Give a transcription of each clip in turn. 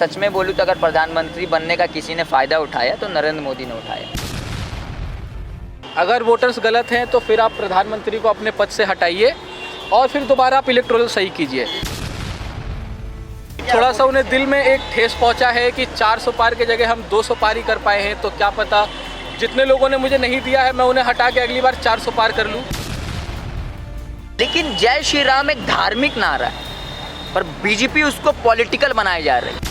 सच में बोलूँ तो अगर प्रधानमंत्री बनने का किसी ने फ़ायदा उठाया तो नरेंद्र मोदी ने उठाया। अगर वोटर्स गलत हैं तो फिर आप प्रधानमंत्री को अपने पद से हटाइए और फिर दोबारा आप इलेक्टोरल सही कीजिए। थोड़ा सा उन्हें दिल में एक ठेस पहुंचा है कि 400 पार की जगह हम 200 पार ही कर पाए हैं, तो क्या पता जितने लोगों ने मुझे नहीं दिया है मैं उन्हें हटा के अगली बार 400 पार कर लूं। लेकिन जय श्री राम एक धार्मिक नारा है, पर बीजेपी उसको पॉलिटिकल बनाए जा रही है।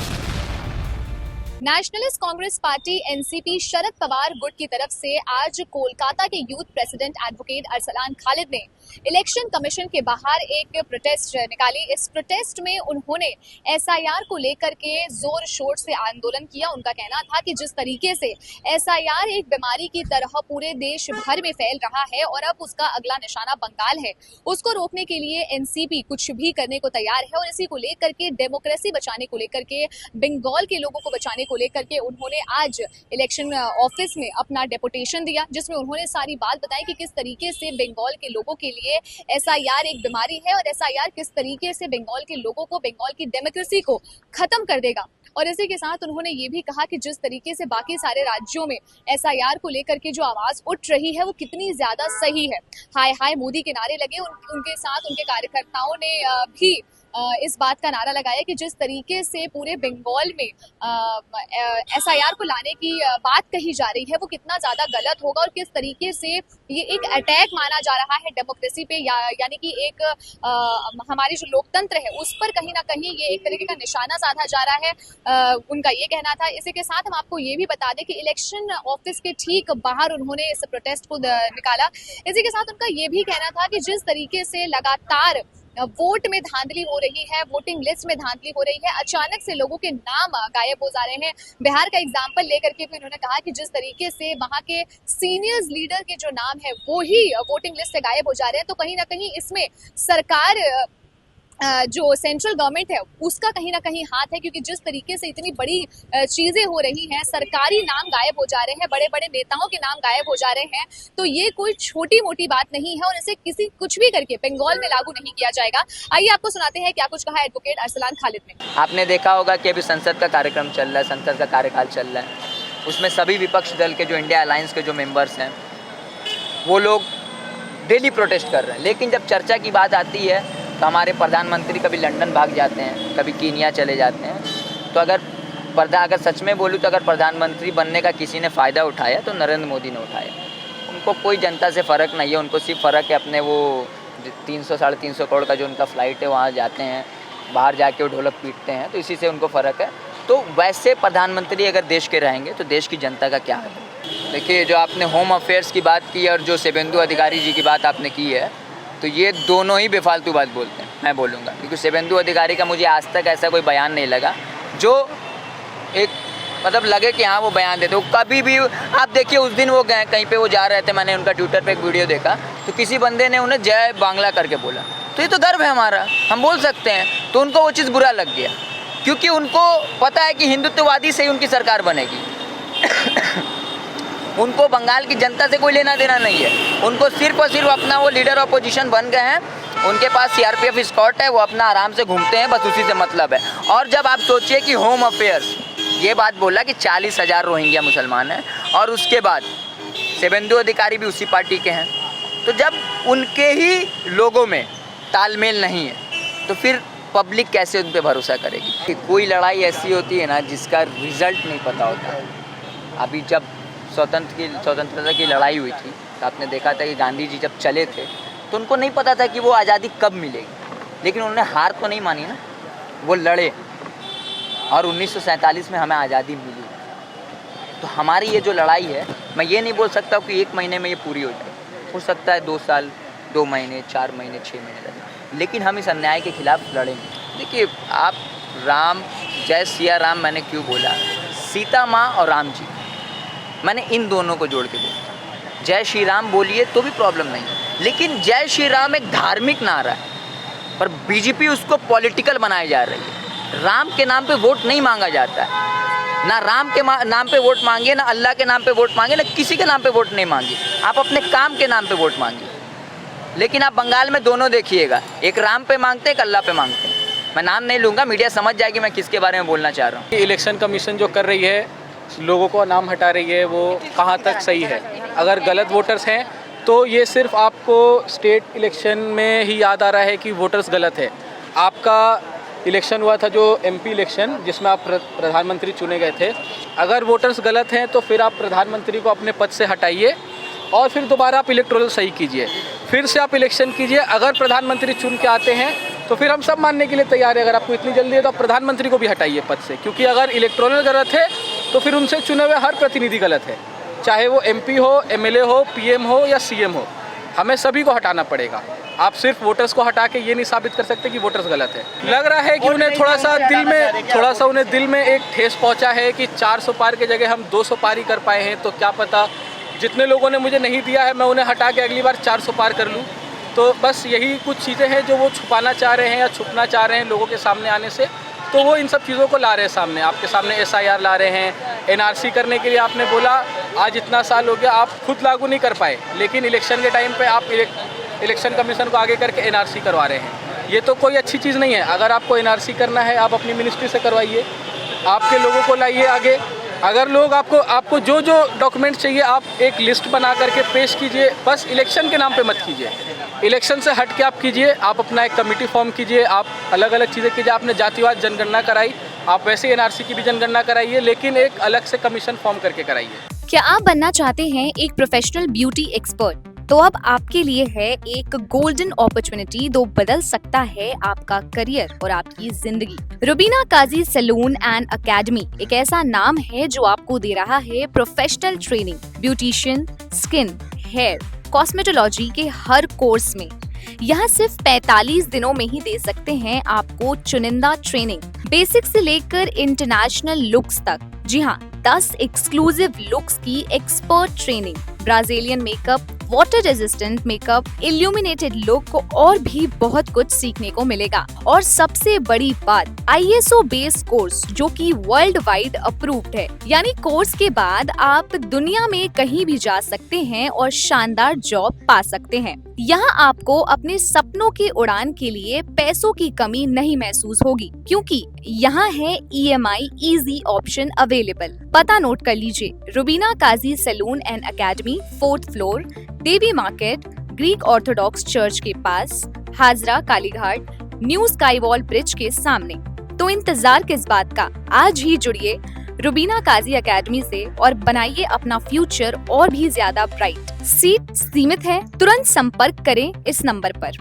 Nationalist Congress party NCP Sharad Pawar गुट की तरफ से आज कोलकाता के youth president advocate Arsalan Khalid ने इलेक्शन कमीशन के बाहर एक प्रोटेस्ट निकाली। इस प्रोटेस्ट में उन्होंने एसआईआर को लेकर के जोर शोर से आंदोलन किया। उनका कहना था कि जिस तरीके से एसआईआर एक बीमारी की तरह पूरे देश भर में फैल रहा है और अब उसका अगला निशाना बंगाल है, उसको रोकने के लिए एनसीपी कुछ भी करने को तैयार है। और इसी को लेकर के डेमोक्रेसी बचाने को लेकर के, बंगाल के लोगों को बचाने को लेकर के उन्होंने आज इलेक्शन ऑफिस में अपना डेपुटेशन दिया, जिसमें उन्होंने सारी बात बताई कि किस तरीके से बंगाल के लोगों के लिए एसआईआर एक बीमारी है और एसआईआर किस तरीके से बंगाल के लोगों को, बंगाल की डेमोक्रेसी को खत्म कर देगा। और इसी के साथ उन्होंने ये भी कहा कि जिस तरीके से बाकी सारे राज्यों में एसआईआर को लेकर के जो आवाज उठ रही है वो कितनी ज्यादा सही है। हाय हाय मोदी के नारे लगे। उनके साथ उनके कार्यकर्ताओं ने भी इस बात का नारा लगाया कि जिस तरीके से पूरे बंगाल में एसआईआर को लाने की बात कही जा रही है वो कितना ज्यादा गलत होगा और किस तरीके से ये एक अटैक माना जा रहा है डेमोक्रेसी पे, यानी कि एक हमारी जो लोकतंत्र है उस पर कहीं ना कहीं ये एक तरीके का निशाना साधा जा रहा है। उनका ये कहना था। इसी के साथ हम आपको ये भी बता दें कि इलेक्शन ऑफिस के ठीक बाहर उन्होंने इस प्रोटेस्ट को निकाला। इसी के साथ उनका ये भी कहना था कि जिस तरीके से लगातार वोट में धांधली हो रही है, वोटिंग लिस्ट में धांधली हो रही है, अचानक से लोगों के नाम गायब हो जा रहे हैं। बिहार का एग्जाम्पल लेकर के भी उन्होंने कहा कि जिस तरीके से वहां के सीनियर्स लीडर के जो नाम है वो ही वोटिंग लिस्ट से गायब हो जा रहे हैं, तो कहीं ना कहीं इसमें सरकार जो सेंट्रल गवर्नमेंट है उसका कहीं ना कहीं हाथ है, क्योंकि जिस तरीके से इतनी बड़ी चीजें हो रही हैं, सरकारी नाम गायब हो जा रहे हैं, बड़े बड़े नेताओं के नाम गायब हो जा रहे हैं, तो ये कोई छोटी मोटी बात नहीं है और इसे किसी कुछ भी करके बंगाल में लागू नहीं किया जाएगा। आइए आपको सुनाते हैं क्या कुछ कहा एडवोकेट अरसलान खालिद ने। आपने देखा होगा कि अभी संसद का कार्यक्रम चल रहा है, संसद का कार्यकाल चल रहा है, उसमें सभी विपक्ष दल के जो इंडिया अलायंस के जो मेंबर्स हैं वो लोग डेली प्रोटेस्ट कर रहे हैं। लेकिन जब चर्चा की बात आती है तो हमारे प्रधानमंत्री कभी लंदन भाग जाते हैं, कभी कीनिया चले जाते हैं। तो अगर सच में बोलूँ तो अगर प्रधानमंत्री बनने का किसी ने फ़ायदा उठाया तो नरेंद्र मोदी ने उठाया। उनको कोई जनता से फ़र्क नहीं है, उनको सिर्फ फ़र्क है अपने वो 300-350 करोड़ का जो उनका फ़्लाइट है वहाँ जाते हैं, बाहर जाके वो ढोलक पीटते हैं, तो इसी से उनको फ़र्क है। तो वैसे प्रधानमंत्री अगर देश के रहेंगे तो देश की जनता का क्या है। देखिए, जो आपने होम अफेयर्स की बात की और जो शुभेंदु अधिकारी जी की बात आपने की है, तो ये दोनों ही बेफालतू बात बोलते हैं, मैं बोलूँगा। क्योंकि शुभेंदु अधिकारी का मुझे आज तक ऐसा कोई बयान नहीं लगा जो एक मतलब लगे कि हाँ वो बयान देते। वो कभी भी आप देखिए, उस दिन वो गए कहीं पे वो जा रहे थे, मैंने उनका ट्विटर पे एक वीडियो देखा, तो किसी बंदे ने उन्हें जय बांग्ला करके बोला। तो ये तो गर्व है हमारा, हम बोल सकते हैं। तो उनको वो चीज़ बुरा लग गया, क्योंकि उनको पता है कि हिंदुत्ववादी से ही उनकी सरकार बनेगी। उनको बंगाल की जनता से कोई लेना देना नहीं है। उनको सिर्फ और सिर्फ अपना वो लीडर ऑपोजिशन बन गए हैं, उनके पास सीआरपीएफ स्कॉट है, वो अपना आराम से घूमते हैं, बस उसी से मतलब है। और जब आप सोचिए कि होम अफेयर्स ये बात बोला कि 40,000 रोहिंग्या मुसलमान हैं, और उसके बाद शुभेंदु अधिकारी भी उसी पार्टी के हैं, तो जब उनके ही लोगों में तालमेल नहीं है तो फिर पब्लिक कैसे उन पर भरोसा करेगी। कोई लड़ाई ऐसी होती है ना जिसका रिजल्ट नहीं पता होता। अभी जब स्वतंत्रता की लड़ाई हुई थी तो आपने देखा था कि गांधी जी जब चले थे तो उनको नहीं पता था कि वो आज़ादी कब मिलेगी, लेकिन उन्होंने हार तो नहीं मानी ना, वो लड़े और 1947 में हमें आज़ादी मिली। तो हमारी ये जो लड़ाई है, मैं ये नहीं बोल सकता कि 1 महीने में ये पूरी हो जाए, हो सकता है 2 साल, 2 महीने, 4 महीने, 6 महीने लगे, लेकिन हम इस अन्याय के खिलाफ लड़ेंगे। देखिए, आप राम, जय सिया राम मैंने क्यों बोला, सीता माँ और राम जी, मैंने इन दोनों को जोड़ के बोला। जय श्री राम बोलिए तो भी प्रॉब्लम नहीं है, लेकिन जय श्री राम एक धार्मिक नारा है, पर बीजेपी उसको पॉलिटिकल बनाए जा रही है। राम के नाम पे वोट नहीं मांगा जाता है, ना राम के नाम पे वोट मांगिए, ना अल्लाह के नाम पे वोट मांगिए, ना किसी के नाम पे वोट नहीं मांगिए, आप अपने काम के नाम पे वोट मांगिए। लेकिन आप बंगाल में दोनों देखिएगा, एक राम पे मांगते हैं, एक अल्लाह पे मांगते हैं। मैं नाम नहीं लूँगा, मीडिया समझ जाएगी मैं किसके बारे में बोलना चाह रहा हूँ। इलेक्शन कमीशन जो कर रही है, लोगों को नाम हटा रही है, वो कहाँ तक सही है? अगर गलत वोटर्स हैं तो ये सिर्फ आपको स्टेट इलेक्शन में ही याद आ रहा है कि वोटर्स गलत है। आपका इलेक्शन हुआ था जो एमपी इलेक्शन, जिसमें आप प्रधानमंत्री चुने गए थे। अगर वोटर्स गलत हैं तो फिर आप प्रधानमंत्री को अपने पद से हटाइए और फिर दोबारा आप इलेक्टोरल सही कीजिए, फिर से आप इलेक्शन कीजिए। अगर प्रधानमंत्री चुन के आते हैं तो फिर हम सब मानने के लिए तैयार है। अगर आपको इतनी जल्दी है तो आप प्रधानमंत्री को भी हटाइए पद से, क्योंकि अगर इलेक्टोरल गलत है तो फिर उनसे चुने हुए हर प्रतिनिधि गलत है, चाहे वो एमपी हो, एमएलए हो, पीएम हो या सीएम हो। हमें सभी को हटाना पड़ेगा। आप सिर्फ वोटर्स को हटा के ये नहीं साबित कर सकते कि वोटर्स गलत है। लग रहा है कि उन्हें थोड़ा सा दिल में एक ठेस पहुंचा है कि 400 पार के जगह हम 200 पार ही कर पाए हैं। तो क्या पता जितने लोगों ने मुझे नहीं दिया है मैं उन्हें हटा के अगली बार 400 पार कर लूँ। तो बस यही कुछ चीज़ें हैं जो वो छुपाना चाह रहे हैं या छुपना चाह रहे हैं लोगों के सामने आने से। तो वो इन सब चीज़ों को ला रहे हैं सामने, आपके सामने SIR ला रहे हैं। NRC करने के लिए आपने बोला आज इतना साल हो गया, आप खुद लागू नहीं कर पाए, लेकिन इलेक्शन के टाइम पे आप इलेक्शन कमीशन को आगे करके NRC करवा रहे हैं। ये तो कोई अच्छी चीज़ नहीं है। अगर आपको NRC करना है आप अपनी मिनिस्ट्री से करवाइए, आपके लोगों को लाइए आगे। अगर लोग आपको जो जो डॉक्यूमेंट चाहिए आप एक लिस्ट बना करके पेश कीजिए, बस इलेक्शन के नाम पे मत कीजिए। इलेक्शन से हट के आप कीजिए, आप अपना एक कमेटी फॉर्म कीजिए, आप अलग अलग चीज़ें कीजिए। आपने जातिवाद जनगणना कराई, आप वैसे NRC की भी जनगणना कराइए, लेकिन एक अलग से कमीशन फॉर्म करके कराइए। क्या आप बनना चाहते हैं एक प्रोफेशनल ब्यूटी एक्सपर्ट? तो अब आपके लिए है एक गोल्डन अपॉर्चुनिटी जो बदल सकता है आपका करियर और आपकी जिंदगी। Rubina Kazi salon and academy एक ऐसा नाम है जो आपको दे रहा है professional training, beautician, skin, hair, cosmetology के हर कोर्स में। यहाँ सिर्फ 45 दिनों में ही दे सकते हैं आपको चुनिंदा ट्रेनिंग, बेसिक से लेकर इंटरनेशनल लुक्स तक। जी हाँ, 10 एक्सक्लूसिव लुक्स की expert training, Brazilian makeup, water resistant makeup, illuminated look और भी बहुत कुछ सीखने को मिलेगा। और सबसे बड़ी बात, ISO बेस्ड कोर्स जो कि वर्ल्ड वाइड अप्रूव्ड है। यानी कोर्स के बाद आप दुनिया में कहीं भी जा सकते हैं और शानदार जॉब पा सकते हैं। यहाँ आपको अपने सपनों की उड़ान के लिए पैसों की कमी नहीं महसूस होगी, क्योंकि यहाँ है EMI इजी ऑप्शन अवेलेबल। पता नोट कर लीजिए, Rubina Kazi salon and academy, 4th floor, Devi market, Greek Orthodox church के पास, Hazra Kalighat, new sky wall bridge के सामने। तो इंतजार किस बात का, आज ही जुड़िए रुबीना काजी एकेडमी से और बनाइए अपना फ्यूचर और भी ज्यादा ब्राइट। सीट सीमित है, तुरंत संपर्क करें इस नंबर पर।